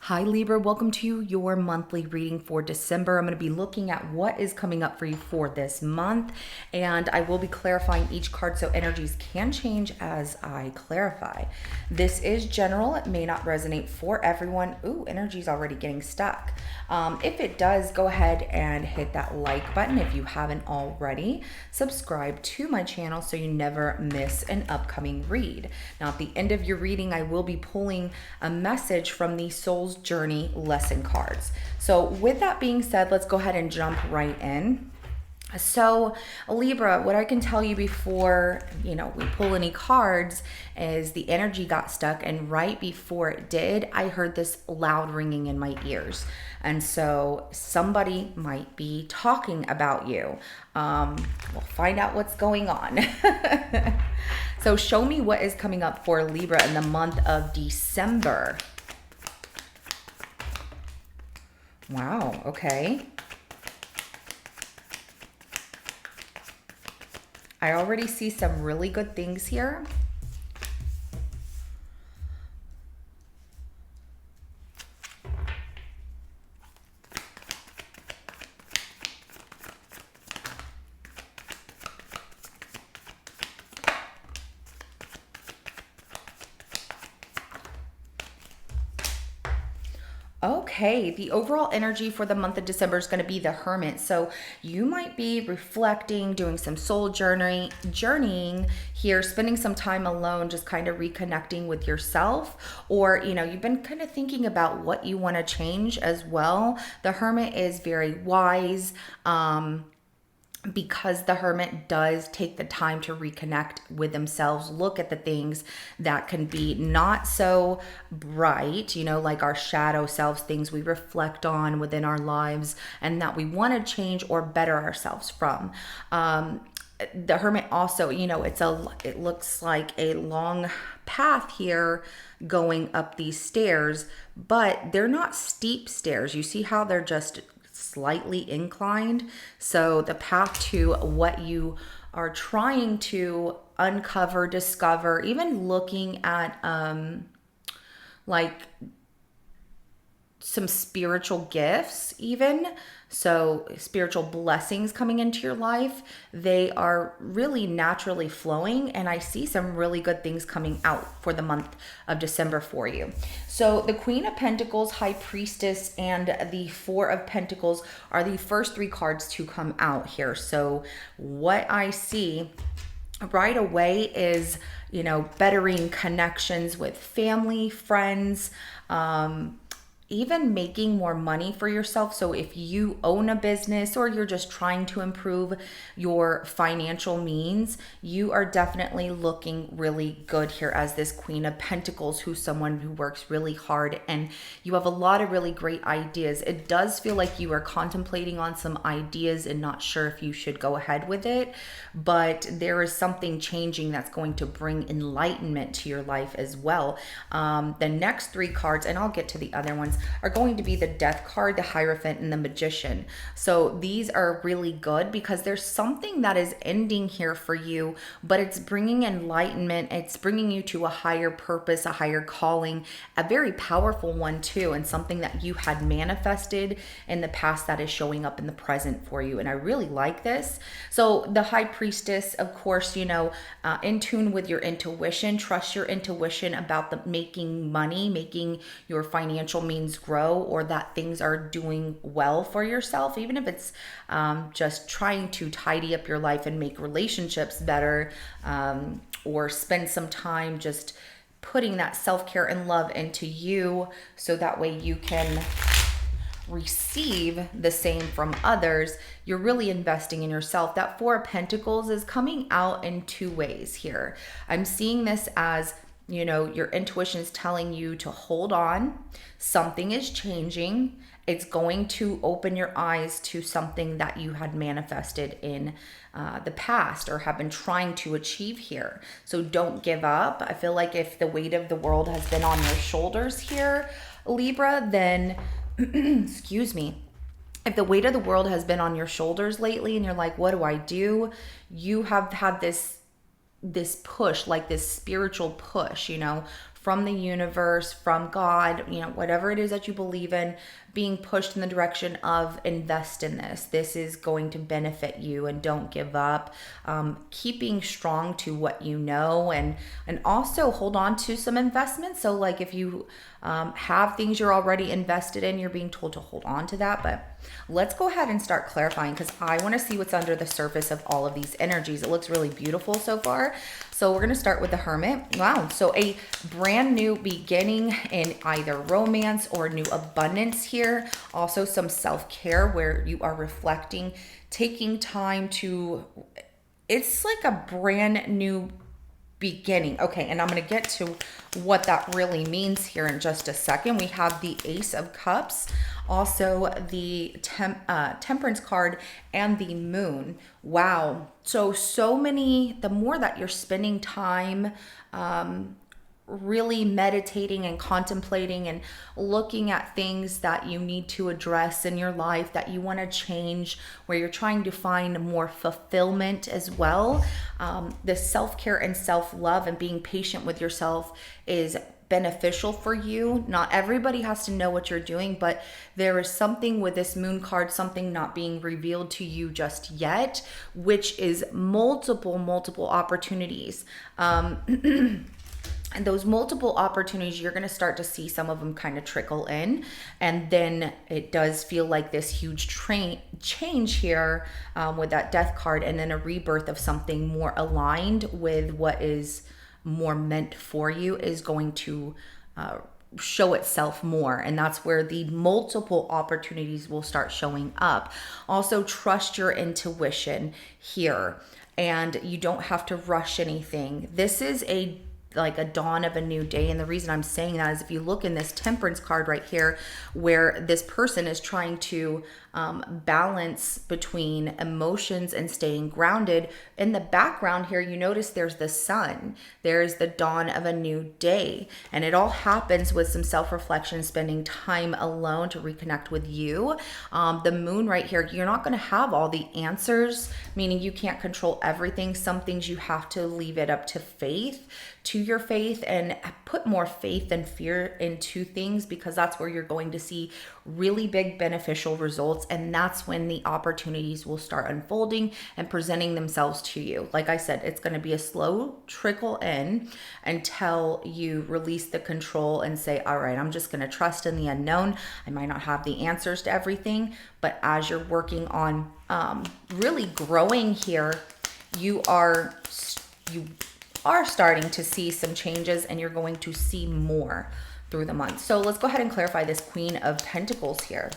Hi Libra, welcome to your monthly reading for December. I'm going to be looking at what is coming up for you for this month, and I will be clarifying each card so energies can change as I clarify. This is general. It may not resonate for everyone. Ooh, energy's already getting stuck. If it does, go ahead and hit that like button if you haven't already. Subscribe to my channel so you never miss an upcoming read. Now, at the end of your reading, I will be pulling a message from the Soul's Journey lesson cards. So with that being said, let's go ahead and jump right in. So Libra, what I can tell you before, we pull any cards is the energy got stuck, and right before it did, I heard this loud ringing in my ears. And so somebody might be talking about you. We'll find out what's going on. So show me what is coming up for Libra in the month of December. Wow, okay. I already see some really good things here. Okay, the overall energy for the month of December is going to be the Hermit. So you might be reflecting, doing some soul journeying here, spending some time alone, just kind of reconnecting with yourself. Or, you've been kind of thinking about what you want to change as well. The Hermit is very wise. Because the Hermit does take the time to reconnect with themselves, look at the things that can be not so bright, like our shadow selves, things we reflect on within our lives and that we want to change or better ourselves from. The Hermit also, it looks like a long path here going up these stairs, but they're not steep stairs. You see how they're just slightly inclined. So the path to what you are trying to uncover, discover, even looking at like some spiritual gifts, even so spiritual blessings coming into your life, they are really naturally flowing, and I see some really good things coming out for the month of December for you. So the Queen of Pentacles, High Priestess, and the Four of Pentacles are the first three cards to come out here. So what I see right away is, bettering connections with family, friends, even making more money for yourself. So if you own a business or you're just trying to improve your financial means, you are definitely looking really good here as this Queen of Pentacles, who's someone who works really hard, and you have a lot of really great ideas. It does feel like you are contemplating on some ideas and not sure if you should go ahead with it, but there is something changing that's going to bring enlightenment to your life as well. The next three cards, and I'll get to the other ones, are going to be the Death card, the Hierophant, and the Magician. So these are really good because there's something that is ending here for you, but it's bringing enlightenment. It's bringing you to a higher purpose, a higher calling, a very powerful one too, and something that you had manifested in the past that is showing up in the present for you. And I really like this. So the High Priestess, of course, in tune with your intuition, trust your intuition about the making money, making your financial means grow, or that things are doing well for yourself, even if it's just trying to tidy up your life and make relationships better, or spend some time just putting that self-care and love into you so that way you can receive the same from others. You're really investing in yourself. That Four of Pentacles is coming out in two ways here. I'm seeing this as, your intuition is telling you to hold on. Something is changing. It's going to open your eyes to something that you had manifested in the past or have been trying to achieve here. So don't give up. I feel like if the weight of the world has been on your shoulders here, Libra, then excuse me. If the weight of the world has been on your shoulders lately and you're like, what do I do? You have had this push, like this spiritual push, from the universe, from God, you know, whatever it is that you believe in, being pushed in the direction of invest in this. This is going to benefit you, and don't give up. Keeping strong to what you know, and also hold on to some investments. So like if you have things you're already invested in, you're being told to hold on to that. But let's go ahead and start clarifying, because I want to see what's under the surface of all of these energies. It looks really beautiful so far. So we're going to start with the Hermit. Wow. So a brand new beginning in either romance or new abundance here. Also some self-care where you are reflecting, taking time to, it's like a brand new beginning. Okay, and I'm going to get to what that really means here in just a second. We have the Ace of Cups, also the Temperance card, and the Moon. Wow. So many, the more that you're spending time really meditating and contemplating and looking at things that you need to address in your life, that you want to change, where you're trying to find more fulfillment as well. The self-care and self-love and being patient with yourself is beneficial for you. Not everybody has to know what you're doing, but there is something with this Moon card, something not being revealed to you just yet, which is multiple opportunities. And those multiple opportunities, you're going to start to see some of them kind of trickle in. And then it does feel like this huge change here with that Death card, and then a rebirth of something more aligned with what is more meant for you is going to show itself more. And that's where the multiple opportunities will start showing up. Also, trust your intuition here, and you don't have to rush anything. This is like a dawn of a new day. And the reason I'm saying that is if you look in this Temperance card right here, where this person is trying to balance between emotions and staying grounded, in the background here, you notice there's the sun, there's the dawn of a new day. And it all happens with some self-reflection, spending time alone to reconnect with you. The Moon right here, you're not going to have all the answers, meaning you can't control everything. Some things you have to leave it up to faith, to your faith, and put more faith than fear into things, because that's where you're going to see really big beneficial results. And that's when the opportunities will start unfolding and presenting themselves to you. Like I said, it's going to be a slow trickle in until you release the control and say, all right, I'm just going to trust in the unknown. I might not have the answers to everything, but as you're working on really growing here, you are starting to see some changes, and you're going to see more through the month. So let's go ahead and clarify this Queen of Pentacles here.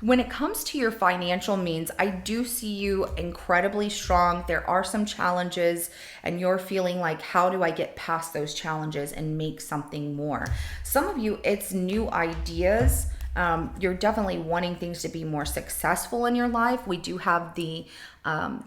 When it comes to your financial means, I do see you incredibly strong. There are some challenges, and you're feeling like, how do I get past those challenges and make something more? Some of you, it's new ideas. You're definitely wanting things to be more successful in your life. We do have the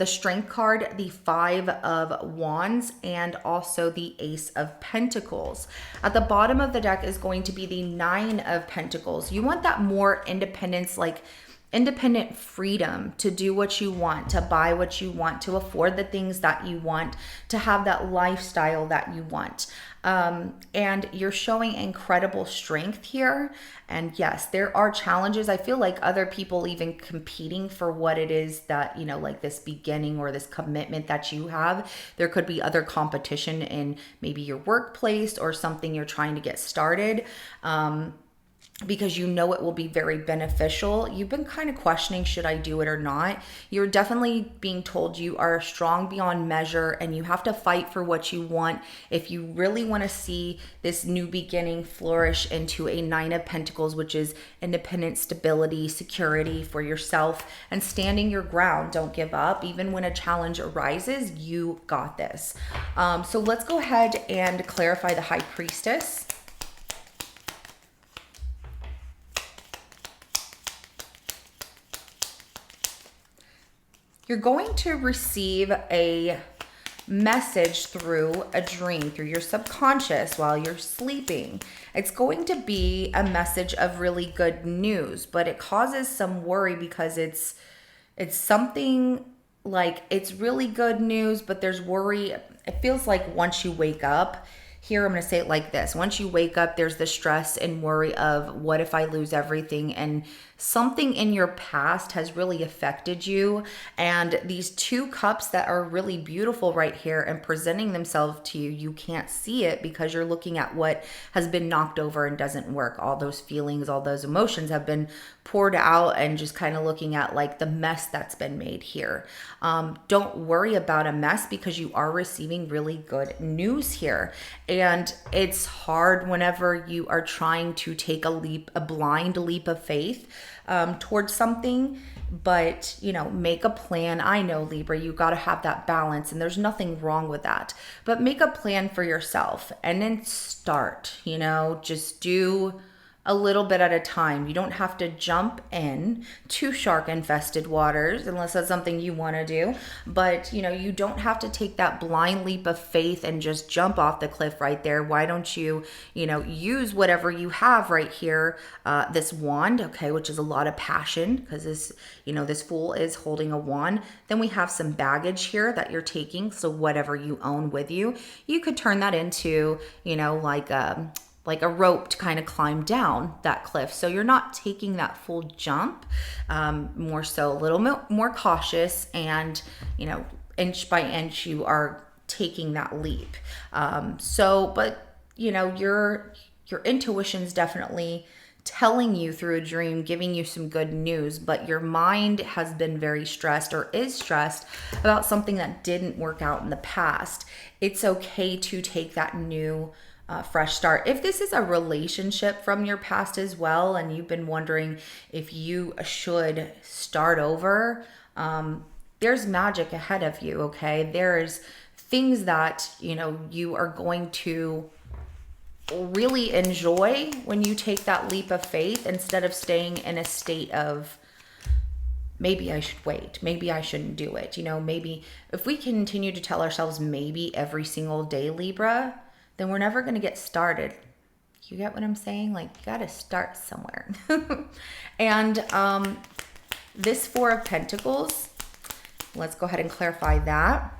Strength card, the Five of Wands, and also the Ace of Pentacles. At the bottom of the deck is going to be the Nine of Pentacles. You want that more independence, like independent freedom to do what you want, to buy what you want, to afford the things that you want, to have that lifestyle that you want. And you're showing incredible strength here. And yes, there are challenges. I feel like other people even competing for what it is that, you know, like this beginning or this commitment that you have. There could be other competition in maybe your workplace or something you're trying to get started. Because you know it will be very beneficial. You've been kind of questioning, should I do it or not? You're definitely being told you are strong beyond measure, and you have to fight for what you want if you really want to see this new beginning flourish into a Nine of Pentacles, which is independent stability, security for yourself, and standing your ground. Don't give up. Even when a challenge arises, you got this. So let's go ahead and clarify the High Priestess. You're going to receive a message through a dream, through your subconscious while you're sleeping. It's going to be a message of really good news, but it causes some worry because it's something like it's really good news, but there's worry. It feels like once you wake up, here I'm going to say it like this. Once you wake up, there's the stress and worry of what if I lose everything, and something in your past has really affected you. And these two cups that are really beautiful right here and presenting themselves to you, you can't see it because you're looking at what has been knocked over and doesn't work. All those feelings, all those emotions have been poured out, and just kind of looking at like the mess that's been made here. Don't worry about a mess because you are receiving really good news here. And it's hard whenever you are trying to take a blind leap of faith towards something, but make a plan. I know, Libra, you got to have that balance, and there's nothing wrong with that, but make a plan for yourself and then start, just do a little bit at a time. You don't have to jump in to shark infested waters unless that's something you want to do. But, you don't have to take that blind leap of faith and just jump off the cliff right there. Why don't you, use whatever you have right here, this wand, okay, which is a lot of passion because this Fool is holding a wand. Then we have some baggage here that you're taking. So whatever you own with you, you could turn that into, like a rope to kind of climb down that cliff. So you're not taking that full jump, more so a little more cautious, and, inch by inch, you are taking that leap. But your intuition's definitely telling you through a dream, giving you some good news, but your mind has been very stressed or is stressed about something that didn't work out in the past. It's okay to take that new fresh start. If this is a relationship from your past as well, and you've been wondering if you should start over, there's magic ahead of you, okay? There's things that, you are going to really enjoy when you take that leap of faith instead of staying in a state of, maybe I should wait. Maybe I shouldn't do it. Maybe if we continue to tell ourselves maybe every single day, Libra, then we're never going to get started. You get what I'm saying? Like, you got to start somewhere. And this Four of Pentacles, let's go ahead and clarify that.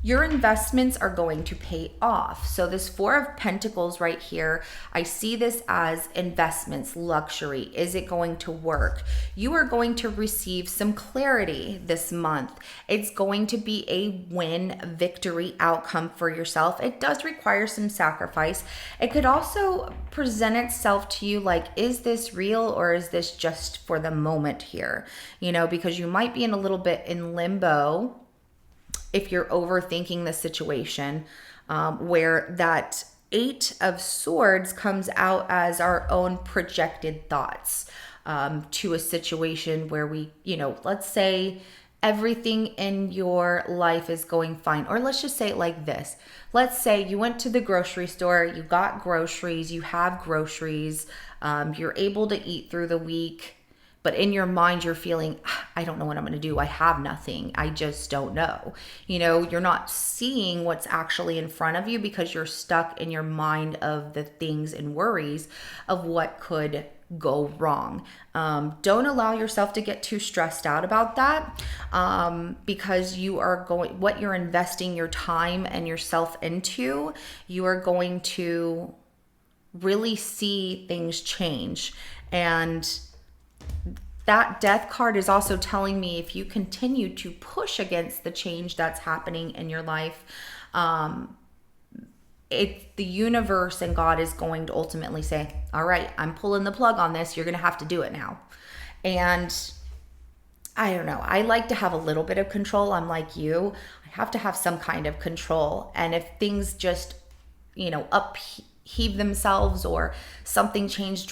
Your investments are going to pay off. So this Four of Pentacles right here, I see this as investments, luxury. Is it going to work? You are going to receive some clarity this month. It's going to be a win, victory outcome for yourself. It does require some sacrifice. It could also present itself to you like, is this real or is this just for the moment here? Because you might be in a little bit in limbo if you're overthinking the situation, where that Eight of Swords comes out as our own projected thoughts to a situation where we, let's say everything in your life is going fine. Or let's just say it like this. Let's say you went to the grocery store, you got groceries, you have groceries, you're able to eat through the week. But in your mind, you're feeling, I don't know what I'm going to do. I have nothing. I just don't know. You're not seeing what's actually in front of you because you're stuck in your mind of the things and worries of what could go wrong. Don't allow yourself to get too stressed out about that, because what you're investing your time and yourself into, you are going to really see things change. And that Death card is also telling me if you continue to push against the change that's happening in your life, the universe and God is going to ultimately say, all right, I'm pulling the plug on this. You're going to have to do it now. And I don't know. I like to have a little bit of control. I'm like you. I have to have some kind of control. And if things just, upheave themselves or something changes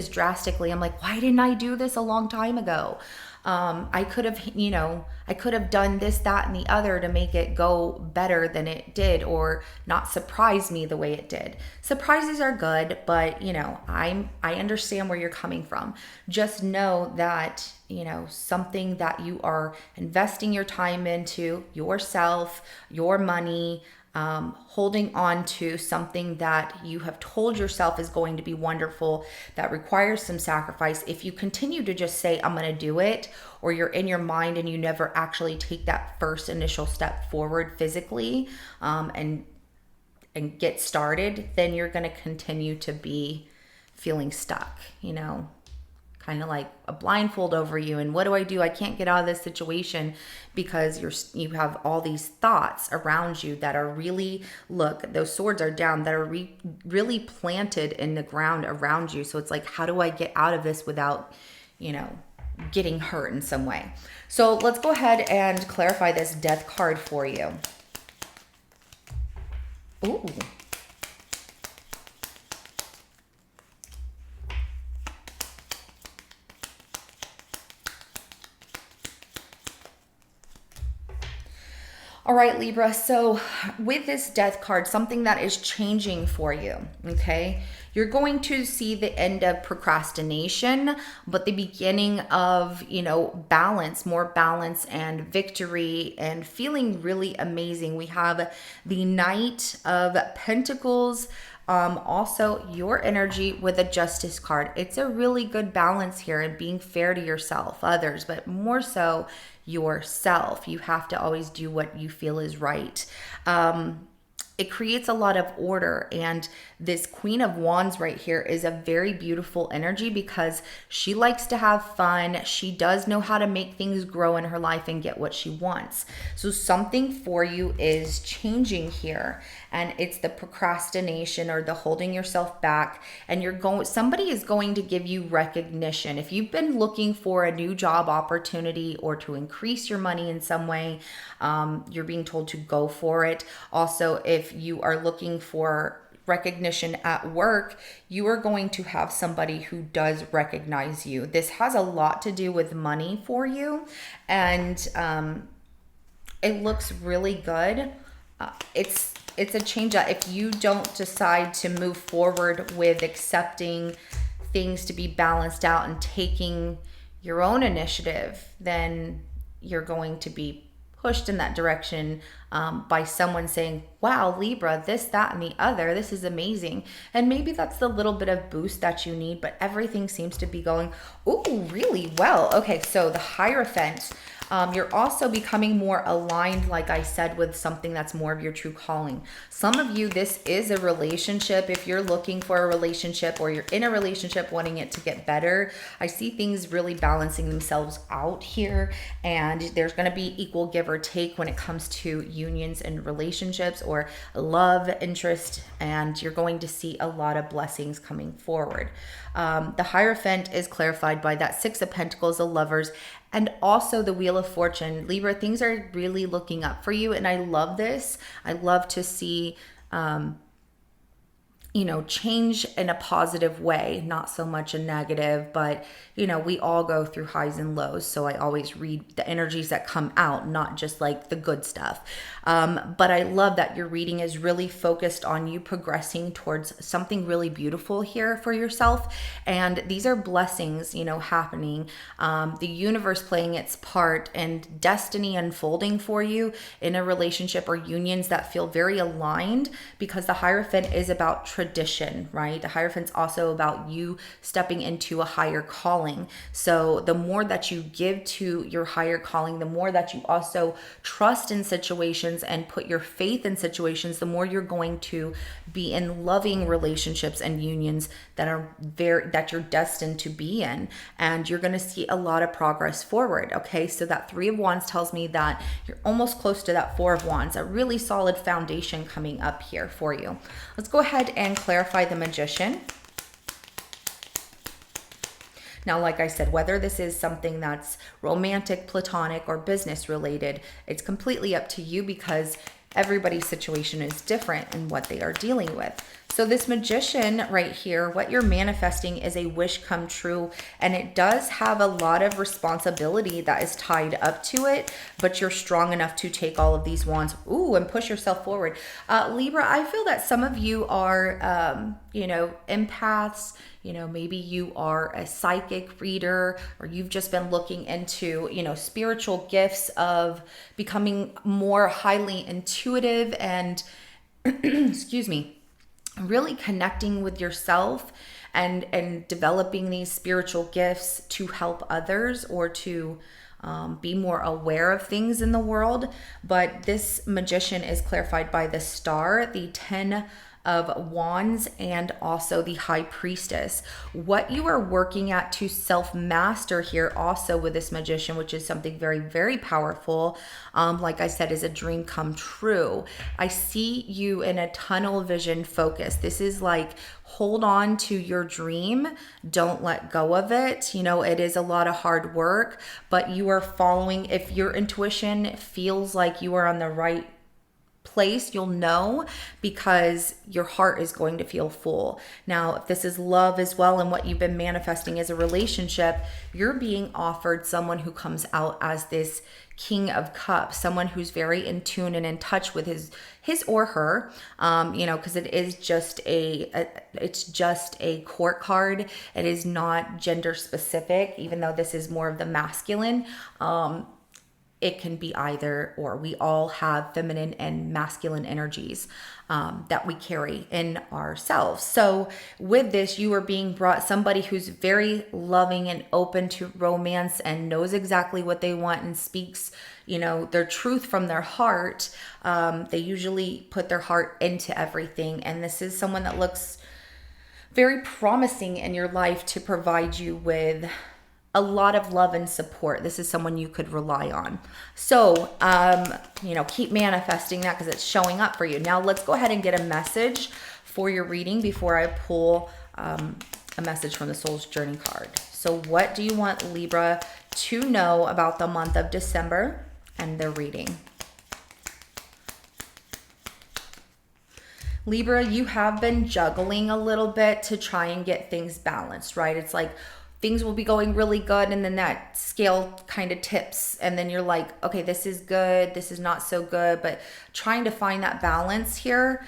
drastically, I'm like, why didn't I do this a long time ago? I could have, I could have done this, that, and the other to make it go better than it did, or not surprise me the way it did. Surprises are good, but I understand where you're coming from. Just know that, something that you are investing your time into, yourself, your money, holding on to something that you have told yourself is going to be wonderful, that requires some sacrifice. If you continue to just say, I'm going to do it, or you're in your mind and you never actually take that first initial step forward physically, and get started, then you're going to continue to be feeling stuck, kind of like a blindfold over you. And what do? I can't get out of this situation, because you have all these thoughts around you that are really, look, those swords are down, that are really planted in the ground around you. So it's like, how do I get out of this without, getting hurt in some way? So let's go ahead and clarify this death card for you. Ooh. All right, Libra. So with this death card, something that is changing for you, okay? You're going to see the end of procrastination, but the beginning of, balance, more balance and victory, and feeling really amazing. We have the Knight of Pentacles, also your energy with a Justice card. It's a really good balance here, and being fair to yourself, others, but more so yourself. You have to always do what you feel is right. It creates a lot of order, and this Queen of Wands right here is a very beautiful energy, because she likes to have fun. She does know how to make things grow in her life and get what she wants. So something for you is changing here, and it's the procrastination or the holding yourself back, and somebody is going to give you recognition. If you've been looking for a new job opportunity or to increase your money in some way, you're being told to go for it. Also, if you are looking for recognition at work, you are going to have somebody who does recognize you. This has a lot to do with money for you, and it looks really good. It's a change. If you don't decide to move forward with accepting things to be balanced out and taking your own initiative, then you're going to be pushed in that direction by someone saying, wow, Libra, this, that, and the other, this is amazing. And maybe that's the little bit of boost that you need, but everything seems to be going, ooh, really well. Okay, so the Hierophant, you're also becoming more aligned, like I said, with something that's more of your true calling. Some of you, this is a relationship. If you're looking for a relationship, or you're in a relationship wanting it to get better, I see things really balancing themselves out here, and there's going to be equal give or take when it comes to unions and relationships, or love interest, and you're going to see a lot of blessings coming forward. The Hierophant is clarified by that Six of Pentacles, the Lovers, and also the Wheel of Fortune. Libra, things are really looking up for you, and I love this. I love to see change in a positive way, not so much a negative, but we all go through highs and lows. So I always read the energies that come out, not just like the good stuff. But I love that your reading is really focused on you progressing towards something really beautiful here for yourself. And these are blessings, happening, the universe playing its part, and destiny unfolding for you in a relationship or unions that feel very aligned, because the Hierophant is about tradition, right? The Hierophant's also about you stepping into a higher calling. So the more that you give to your higher calling, the more that you also trust in situations and put your faith in situations, the more you're going to be in loving relationships and unions that you're destined to be in, and you're going to see a lot of progress forward. Okay, so that Three of Wands tells me that you're almost close to that Four of Wands, a really solid foundation coming up here for you. Let's go ahead and clarify the Magician. Now, like I said, whether this is something that's romantic, platonic, or business related, it's completely up to you, because everybody's situation is different in what they are dealing with. So this Magician right here, what you're manifesting is a wish come true, and it does have a lot of responsibility that is tied up to it, but you're strong enough to take all of these wands, and push yourself forward. Libra, I feel that some of you are, empaths. Maybe you are a psychic reader, or you've just been looking into, spiritual gifts of becoming more highly intuitive and, excuse me, really connecting with yourself and developing these spiritual gifts to help others, or to be more aware of things in the world. But this Magician is clarified by the Star, the 10 of Wands, and also the High Priestess. What you are working at to self-master here also with this Magician, which is something very, very powerful, like I said, is a dream come true. I see you in a tunnel vision focus. This is like, hold on to your dream. Don't let go of it. It is a lot of hard work, but you are following. If your intuition feels like you are on the right place, you'll know, because your heart is going to feel full. Now, if this is love as well, and what you've been manifesting is a relationship, you're being offered someone who comes out as this King of Cups, someone who's very in tune and in touch with his or her, because it is just it's just a court card. It is not gender specific, even though this is more of the masculine. It can be either or. We all have feminine and masculine energies that we carry in ourselves. So with this, you are being brought somebody who's very loving and open to romance and knows exactly what they want and speaks, their truth from their heart. They usually put their heart into everything. And this is someone that looks very promising in your life to provide you with a lot of love and support. This is someone you could rely on. So, keep manifesting that, because it's showing up for you. Now, let's go ahead and get a message for your reading before I pull a message from the Soul's Journey card. So what do you want Libra to know about the month of December and their reading? Libra, you have been juggling a little bit to try and get things balanced, right? It's like, things will be going really good, and then that scale kind of tips, and then you're like, okay, this is good, this is not so good, but trying to find that balance here.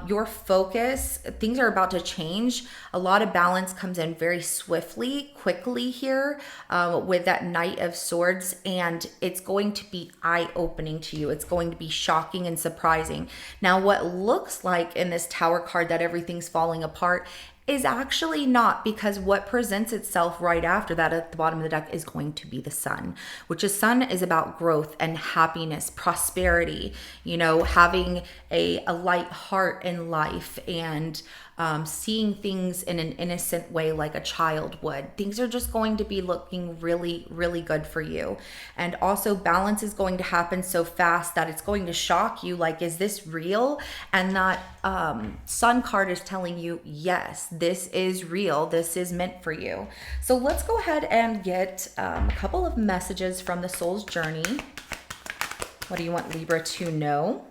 Your focus, things are about to change. A lot of balance comes in very swiftly, quickly here with that Knight of Swords, and it's going to be eye-opening to you. It's going to be shocking and surprising. Now, what looks like in this Tower card that everything's falling apart is actually not, because what presents itself right after that at the bottom of the deck is going to be the Sun, which is Sun is about growth and happiness, prosperity, having a light heart in life, and seeing things in an innocent way like a child would. Things are just going to be looking really, really good for you. And also balance is going to happen so fast that it's going to shock you. Like, is this real? And that Sun card is telling you, yes, this is real. This is meant for you. So let's go ahead and get a couple of messages from the Soul's Journey. What do you want Libra to know?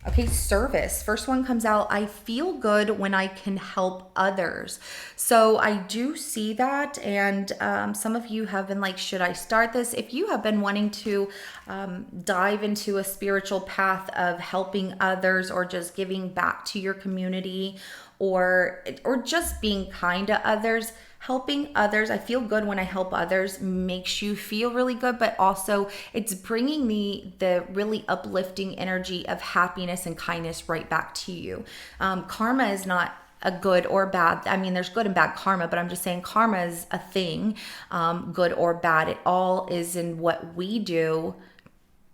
Okay, service. First one comes out, I feel good when I can help others. So I do see that, and some of you have been like, should I start this? If you have been wanting to dive into a spiritual path of helping others, or just giving back to your community, or just being kind to others, helping others, I feel good when I help others, makes you feel really good, but also it's bringing the really uplifting energy of happiness and kindness right back to you. Karma is not a good or bad. I mean, there's good and bad karma, but I'm just saying karma is a thing, good or bad. It all is in what we do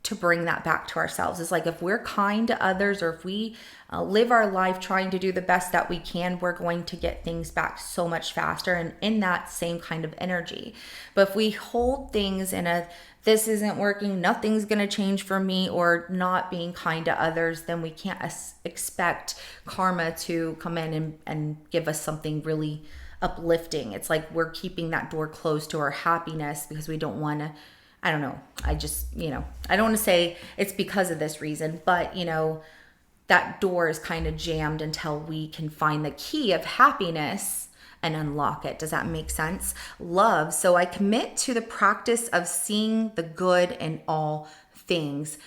to bring that back to ourselves. It's like, if we're kind to others, or if we live our life trying to do the best that we can, we're going to get things back so much faster and in that same kind of energy. But if we hold things in a, this isn't working, nothing's going to change for me, or not being kind to others, then we can't expect karma to come in and give us something really uplifting. It's like we're keeping that door closed to our happiness because we don't want to, I don't know. I just, I don't want to say it's because of this reason, but, that door is kind of jammed until we can find the key of happiness and unlock it. Does that make sense? Love. So I commit to the practice of seeing the good in all things.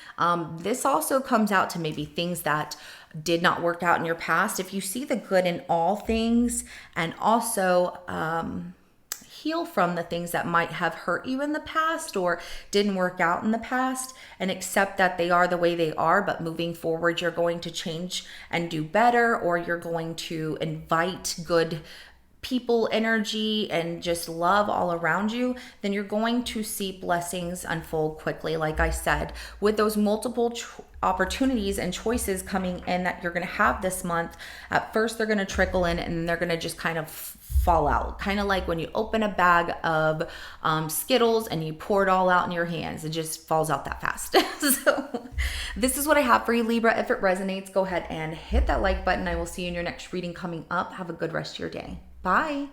This also comes out to maybe things that did not work out in your past. If you see the good in all things, and also heal from the things that might have hurt you in the past or didn't work out in the past, and accept that they are the way they are, but moving forward, you're going to change and do better, or you're going to invite good people energy and just love all around you, then you're going to see blessings unfold quickly. Like I said, with those multiple opportunities and choices coming in that you're going to have this month, at first they're going to trickle in and they're going to just kind of fall out. Kind of like when you open a bag of Skittles and you pour it all out in your hands, it just falls out that fast. So this is what I have for you, Libra. If it resonates, go ahead and hit that like button. I will see you in your next reading coming up. Have a good rest of your day. Bye.